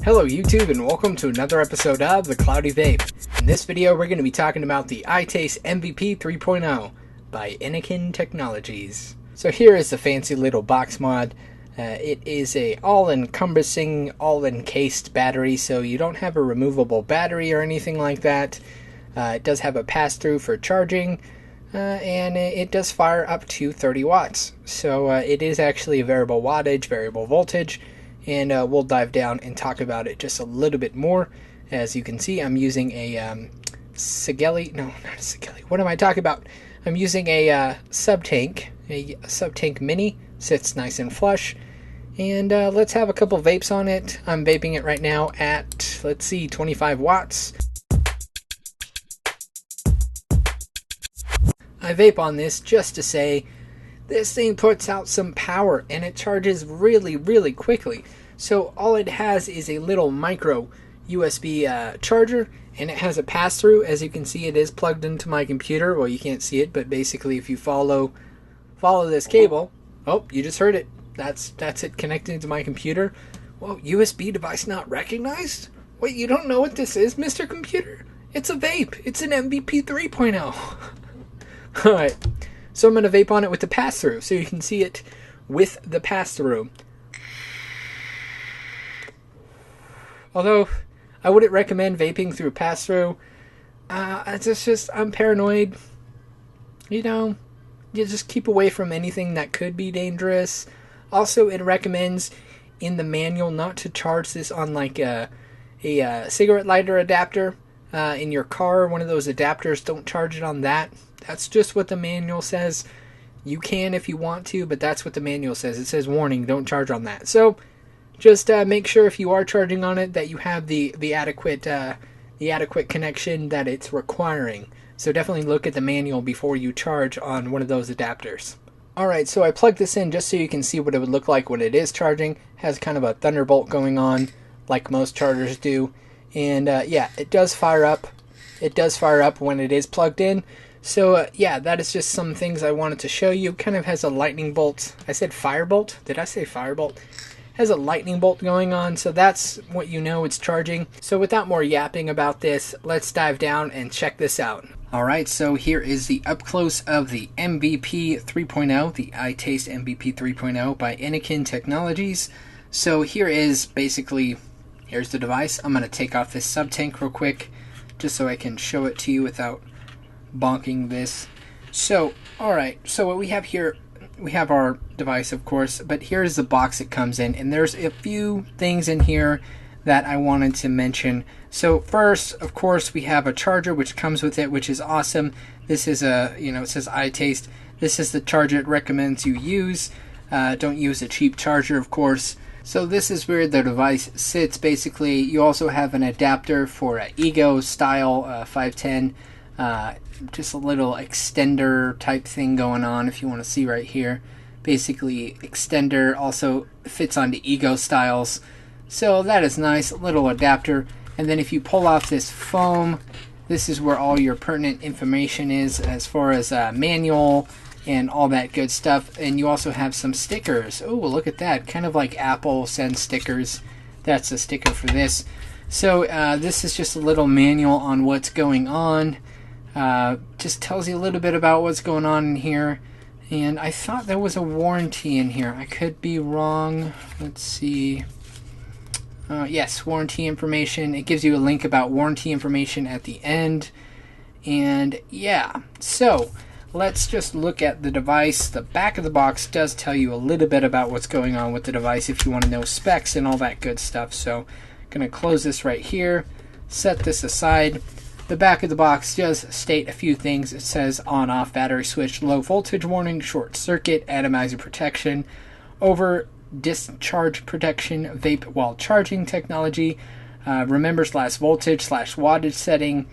Hello YouTube and welcome to another episode of The Cloudy Vape. In this video we're going to be talking about the iTaste MVP 3.0 by Innokin Technologies. So here is the fancy little box mod. It is a all-encompassing, all-encased battery, so you don't have a removable battery or anything like that. It does have a pass-through for charging, and it does fire up to 30 watts. So it is actually a variable wattage, variable voltage, and we'll dive down and talk about it just a little bit more. As you can see, I'm using a what am I talking about? I'm using a sub-tank mini. Sits nice and flush. And let's have a couple vapes on it. I'm vaping it right now at, 25 watts. I vape on this just to say, this thing puts out some power and it charges really, really quickly. So all it has is a little micro USB charger, and it has a pass-through. As you can see, it is plugged into my computer. Well, you can't see it, but basically if you follow this cable, oh, you just heard it. That's it connecting to my computer. Well, USB device not recognized? Wait, you don't know what this is, Mr. Computer? It's a vape. It's an MVP 3.0. Alright, so I'm going to vape on it with the pass-through, so you can see it with the pass-through. Although, I wouldn't recommend vaping through pass-through. It's just, I'm paranoid. You know, you just keep away from anything that could be dangerous. Also, it recommends in the manual not to charge this on like a cigarette lighter adapter in your car. One of those adapters, don't charge it on that. That's just what the manual says. You can if you want to, but that's what the manual says. It says, warning, don't charge on that. So, just make sure if you are charging on it that you have the adequate connection that it's requiring. So definitely look at the manual before you charge on one of those adapters. Alright, so I plugged this in just so you can see what it would look like when it is charging. It has kind of a thunderbolt going on, like most chargers do. And yeah, it does fire up. It does fire up when it is plugged in. So yeah, that is just some things I wanted to show you. It kind of has a lightning bolt. I said firebolt? Did I say firebolt? Has a lightning bolt going on, so that's what you know it's charging. So without more yapping about this, let's dive down and check this out. Alright, so here is the up close of the MVP 3.0, the iTaste MVP 3.0 by Innokin Technologies. So here is basically, here's the device. I'm going to take off this sub-tank real quick, just so I can show it to you without bonking this. So, alright, so what we have here, we have our device, of course, but here's the box it comes in, and there's a few things in here that I wanted to mention. So first, of course, we have a charger which comes with it, which is awesome. This is a, it says iTaste. This is the charger it recommends you use. Don't use a cheap charger, of course. So this is where the device sits. Basically, you also have an adapter for an Ego style 510. Just a little extender type thing going on, if you want to see right here. Basically, extender also fits onto Ego styles. So that is nice, a little adapter. And then if you pull off this foam, this is where all your pertinent information is as far as manual and all that good stuff. And you also have some stickers. Oh, look at that. Kind of like Apple sends stickers. That's a sticker for this. So this is just a little manual on what's going on. Just tells you a little bit about what's going on in here. And I thought there was a warranty in here. I could be wrong. Let's see. Yes, warranty information. It gives you a link about warranty information at the end. And yeah, so let's just look at the device. The back of the box does tell you a little bit about what's going on with the device if you want to know specs and all that good stuff. So I'm going to close this right here, set this aside. The back of the box does state a few things. It says on-off battery switch, low voltage warning, short circuit, atomizer protection, over discharge protection, vape while charging technology, remember /voltage /wattage setting,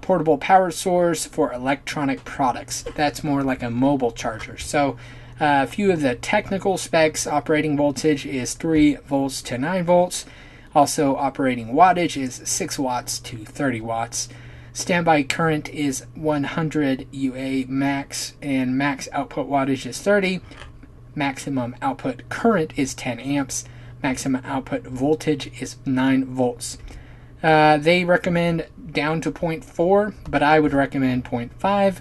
portable power source for electronic products. That's more like a mobile charger. So a few of the technical specs: operating voltage is 3 volts to 9 volts. Also, operating wattage is 6 watts to 30 watts. Standby current is 100 UA max, and max output wattage is 30. Maximum output current is 10 amps. maximum output voltage is 9 volts. They recommend down to 0.4, but I would recommend 0.5.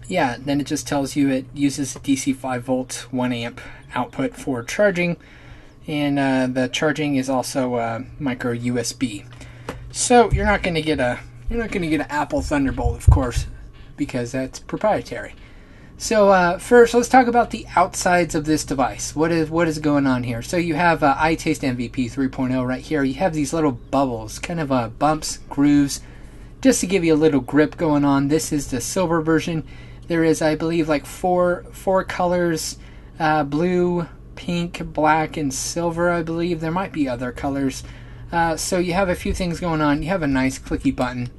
Yeah, then it just tells you it uses DC 5 volt 1 amp output for charging, and the charging is also micro USB. So you're not going to get an Apple Thunderbolt, of course, because that's proprietary. So first, let's talk about the outsides of this device. What is going on here? So you have iTaste MVP 3.0 right here. You have these little bubbles, kind of bumps, grooves, just to give you a little grip going on. This is the silver version. There is, I believe, like four colors: blue, pink, black, and silver. I believe there might be other colors. So you have a few things going on. You have a nice clicky button.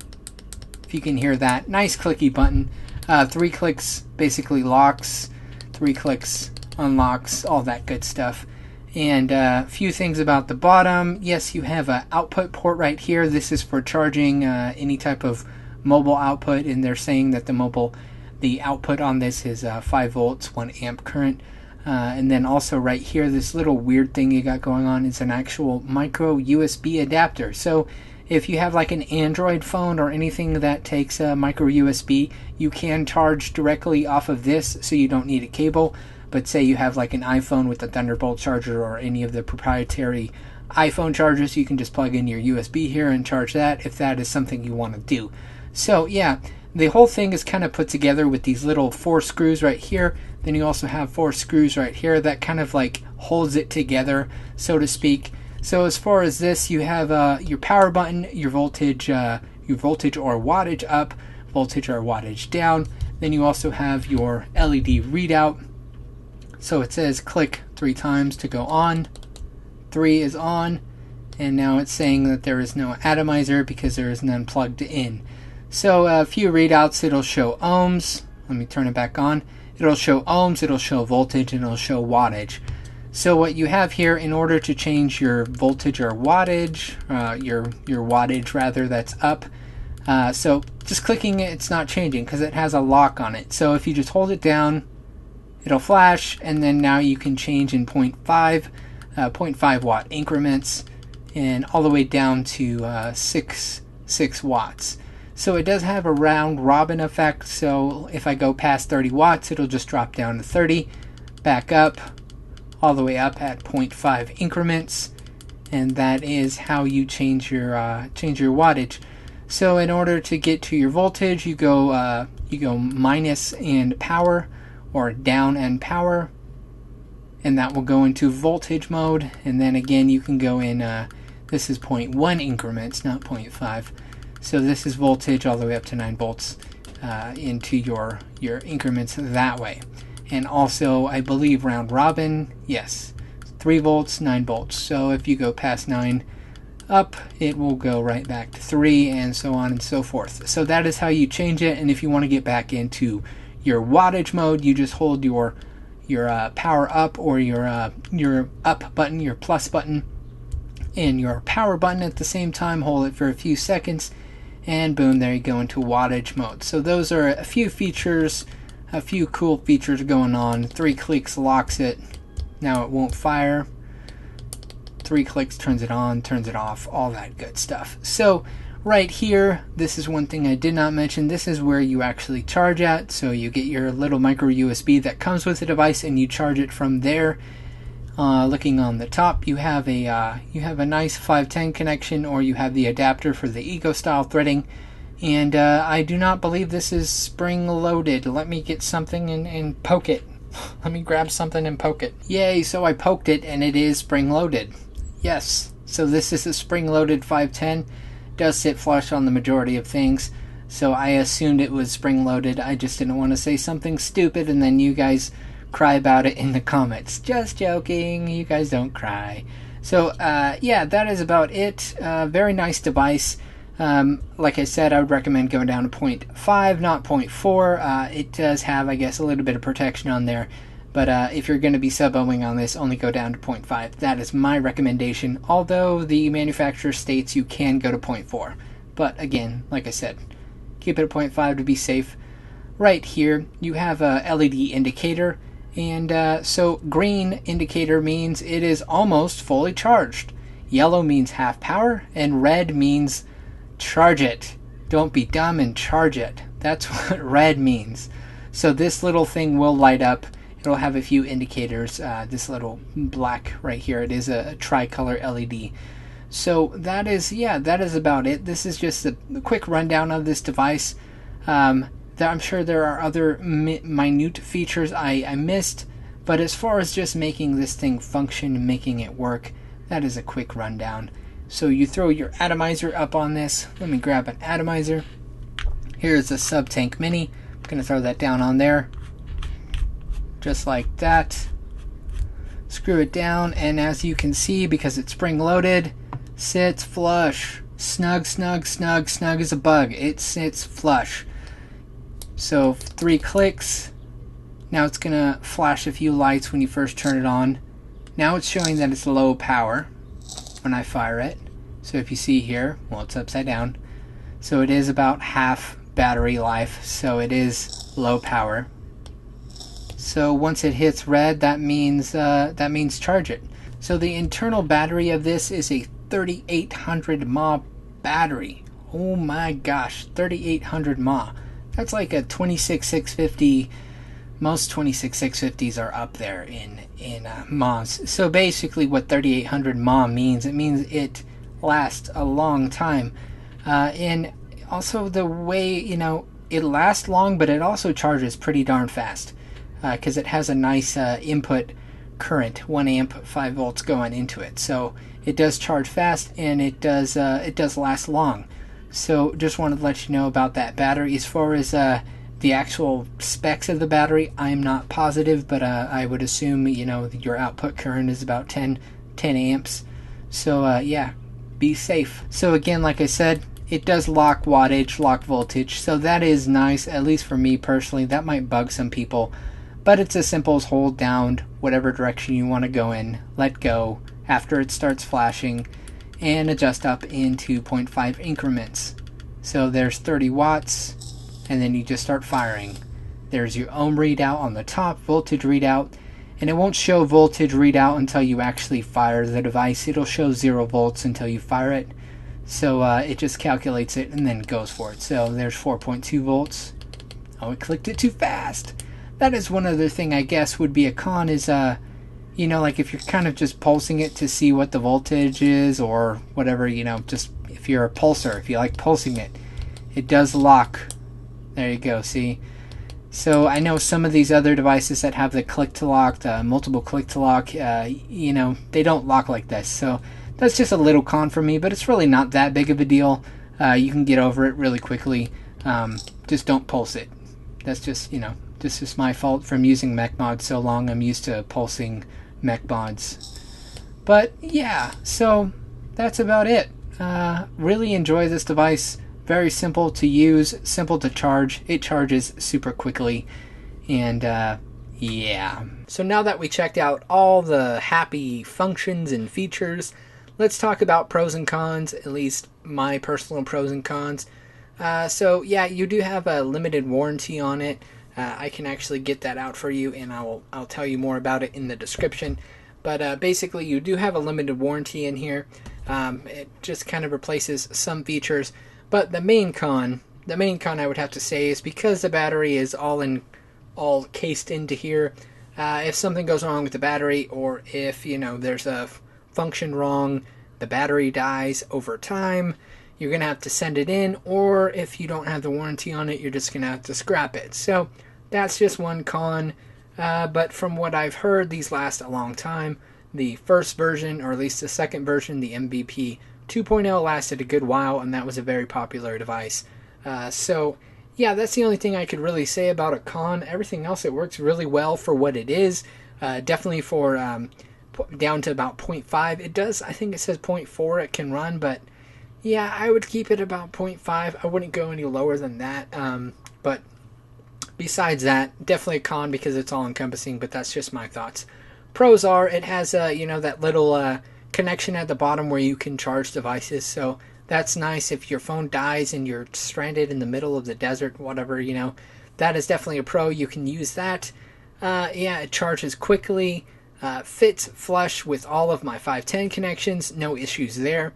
If you can hear that, nice clicky button. 3 clicks basically locks, 3 clicks unlocks, all that good stuff. And a few things about the bottom. Yes, you have an output port right here. This is for charging any type of mobile output, and they're saying that the output on this is 5 volts, 1 amp current. And then also right here, this little weird thing you got going on is an actual micro USB adapter. So if you have like an Android phone or anything that takes a micro USB, you can charge directly off of this, so you don't need a cable. But say you have like an iPhone with a Thunderbolt charger or any of the proprietary iPhone chargers, you can just plug in your USB here and charge that if that is something you want to do. So yeah, the whole thing is kind of put together with these little 4 screws right here. Then you also have 4 screws right here that kind of like holds it together, so to speak. So as far as this, you have your power button, your voltage or wattage up, voltage or wattage down. Then you also have your LED readout. So it says click 3 times to go on. 3 is on, and now it's saying that there is no atomizer because there is none plugged in. So a few readouts, it'll show ohms. Let me turn it back on. It'll show ohms, it'll show voltage, and it'll show wattage. So what you have here, in order to change your voltage or wattage, your wattage rather, that's up. So just clicking it, it's not changing because it has a lock on it. So if you just hold it down, it'll flash, and then now you can change in 0.5 watt increments, and all the way down to 6 watts. So it does have a round robin effect. So if I go past 30 watts, it'll just drop down to 30, back up, all the way up at 0.5 increments, and that is how you change your wattage. So in order to get to your voltage, you go minus and power, or down and power, and that will go into voltage mode. And then again, you can go in. This is 0.1 increments, not 0.5. So this is voltage all the way up to 9 volts into your increments that way. And also, I believe round robin, yes, 3 volts, 9 volts. So if you go past 9 up, it will go right back to 3, and so on and so forth. So that is how you change it. And if you want to get back into your wattage mode, you just hold your power up, or your up button, your plus button, and your power button at the same time. Hold it for a few seconds, and boom, there you go into wattage mode. So those are a few features. A few cool features going on. 3 clicks locks it. Now it won't fire. 3 clicks turns it on, turns it off, all that good stuff. So right here, this is one thing I did not mention. This is where you actually charge at. So you get your little micro USB that comes with the device, and you charge it from there. Looking on the top, you have a nice 510 connection, or you have the adapter for the Eco style threading. And I do not believe this is spring loaded. Let me get something and poke it. Let me grab something and poke it. Yay, so I poked it and it is spring loaded. Yes, so this is a spring loaded 510. Does sit flush on the majority of things. So I assumed it was spring loaded. I just didn't want to say something stupid and then you guys cry about it in the comments. Just joking, you guys don't cry. So yeah, that is about it. Very nice device. Like I said, I would recommend going down to 0.5, not 0.4. It does have, I guess, a little bit of protection on there. But if you're going to be sub-ohming on this, only go down to 0.5. That is my recommendation, although the manufacturer states you can go to 0.4. But again, like I said, keep it at 0.5 to be safe. Right here, you have a LED indicator. And so green indicator means it is almost fully charged. Yellow means half power, and red means charge it. Don't be dumb and charge it. That's what red means. So this little thing will light up. It'll have a few indicators. This little black right here, it is a tricolor LED. So that is about it. This is just a quick rundown of this device. I'm sure there are other minute features I missed, but as far as just making this thing function and making it work, that is a quick rundown. So you throw your atomizer up on this. Let me grab an atomizer. Here's a sub-tank mini. I'm going to throw that down on there. Just like that. Screw it down, and as you can see, because it's spring-loaded, sits flush. Snug, snug, snug, snug as a bug. It sits flush. So 3 clicks. Now it's going to flash a few lights when you first turn it on. Now it's showing that it's low power when I fire it. So if you see here, well, it's upside down. So it is about half battery life, so it is low power. So once it hits red, that means charge it. So the internal battery of this is a 3800 mAh battery. Oh my gosh, 3800 mAh. That's like a 26650. Most 26650s are up there in mAhs. So basically what 3800 mAh means, it means it lasts a long time. And also the way, it lasts long, but it also charges pretty darn fast. Because it has a nice input current, 1 amp, 5 volts going into it. So it does charge fast, and it does last long. So just wanted to let you know about that battery. As far as the actual specs of the battery, I'm not positive, but I would assume your output current is about 10 amps. So yeah, be safe. So again, like I said, it does lock wattage, lock voltage. So that is nice, at least for me personally. That might bug some people, but it's as simple as hold down whatever direction you want to go in, let go after it starts flashing, and adjust up into 0.5 increments. So there's 30 watts, and then you just start firing. There's your ohm readout on the top, voltage readout, and it won't show voltage readout until you actually fire the device. It'll show 0 volts until you fire it. So it just calculates it and then goes for it. So there's 4.2 volts. Oh, it clicked it too fast. That is one other thing I guess would be a con is, like if you're kind of just pulsing it to see what the voltage is or whatever, just if you're a pulser, if you like pulsing it, it does lock. There you go, see? So I know some of these other devices that have the click to lock, the multiple click to lock, they don't lock like this. So that's just a little con for me, but it's really not that big of a deal. You can get over it really quickly. Just don't pulse it. That's just, this is my fault from using mech mods so long. I'm used to pulsing mech mods. But yeah, so that's about it. Really enjoy this device. Very simple to use, simple to charge. It charges super quickly. And yeah. So now that we checked out all the happy functions and features, let's talk about pros and cons, at least my personal pros and cons. So yeah, you do have a limited warranty on it. I can actually get that out for you, and I'll tell you more about it in the description. But basically, you do have a limited warranty in here. It just kind of replaces some features. But the main con I would have to say is because the battery is all cased into here. If something goes wrong with the battery, or if there's a function wrong, the battery dies over time, you're gonna have to send it in, or if you don't have the warranty on it, you're just gonna have to scrap it. So that's just one con. But from what I've heard, these last a long time. The first version, or at least the second version, the MVP 2.0, lasted a good while, and that was a very popular device. So yeah, that's the only thing I could really say about a con. Everything else, it works really well for what it is. Definitely for down to about 0.5. It does, I think it says 0.4 it can run, but yeah, I would keep it about 0.5. I wouldn't go any lower than that. But besides that, definitely a con because it's all encompassing, but that's just my thoughts. Pros are, it has that little connection at the bottom where you can charge devices, so that's nice. If your phone dies and you're stranded in the middle of the desert, whatever, that is definitely a pro. You can use that. Yeah, it charges quickly, fits flush with all of my 510 connections, no issues there,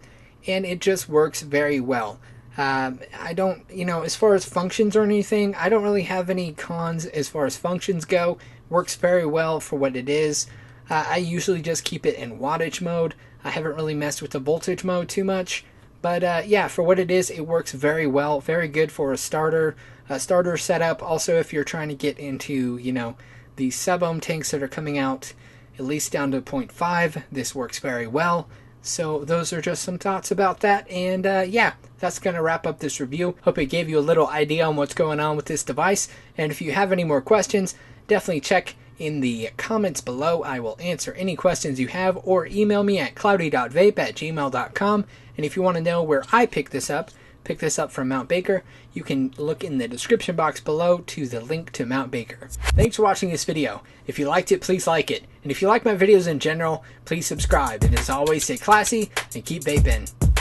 and it just works very well. I don't, as far as functions or anything, I don't really have any cons as far as functions go. Works very well for what it is. I usually just keep it in wattage mode. I haven't really messed with the voltage mode too much. But yeah, for what it is, it works very well. Very good for a starter setup. Also, if you're trying to get into, the sub-ohm tanks that are coming out, at least down to 0.5, this works very well. So those are just some thoughts about that. And yeah, that's going to wrap up this review. Hope it gave you a little idea on what's going on with this device. And if you have any more questions, definitely check in the comments below. I will answer any questions you have, or email me at cloudy.vape@gmail.com. And if you want to know where I pick this up from Mount Baker, you can look in the description box below to the link to Mount Baker. Thanks for watching this video. If you liked it, please like it. And if you like my videos in general, please subscribe. And as always, stay classy and keep vaping.